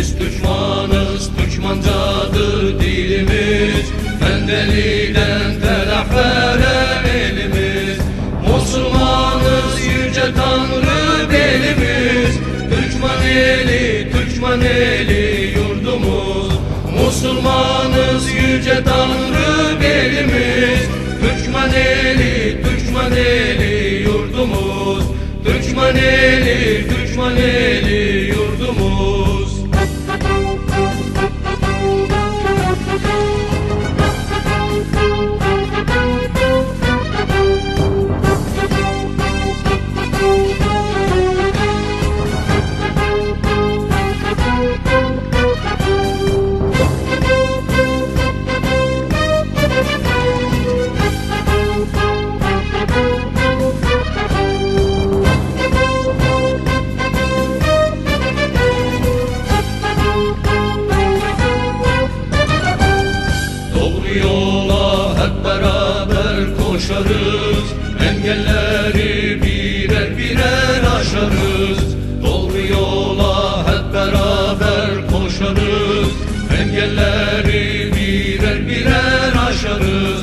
Biz Türkmanız, Türkmancadır dilimiz, Mendeli'den Telafere elimiz. Müslümanız, yüce Tanrı belimiz, Türkmen eli, Türkmen eli yurdumuz. Müslümanız, yüce Tanrı belimiz, Türkmen eli, Türkmen eli yurdumuz. Türkmen eli, Türkmen eli yurdumuz. Yola hep beraber koşarız, engelleri birer birer aşarız. Doğru yola hep beraber koşarız, engelleri birer birer aşarız.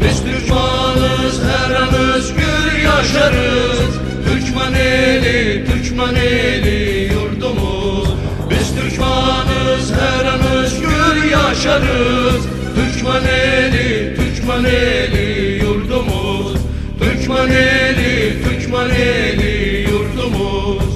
Biz Türkmanız, her an özgür yaşarız, Türkmen eli, Türkmen eli yurdumuz. Biz Türkmanız, her an özgür yaşarız, Türkmen eli, Türkmen eli yurdumuz. Türkmen eli, Türkmen eli yurdumuz.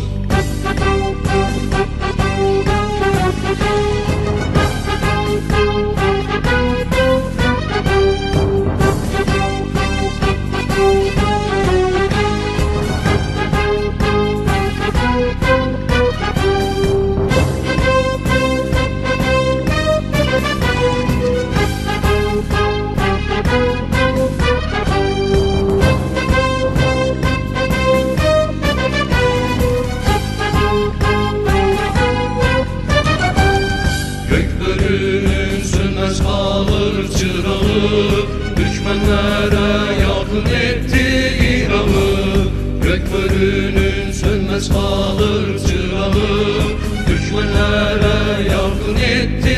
Gökbörünün sönmez kalır çırağı, düşmanlara yakın etti İran'ı. Gökbörünün sönmez kalır çırağı, düşmanlara yakın etti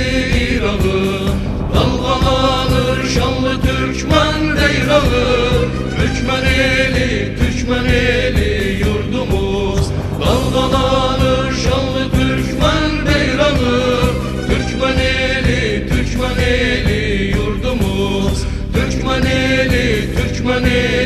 İran'ı. Dalgalanır şanlı Türkmen beyrağı, Türkmen eli, Türkmen eli yurdumuz. Dalgalanır şanlı Türkmen beyrağı, Türkmen eli, Türkmen eli yurdumuz. Türkmen eli, Türkmen eli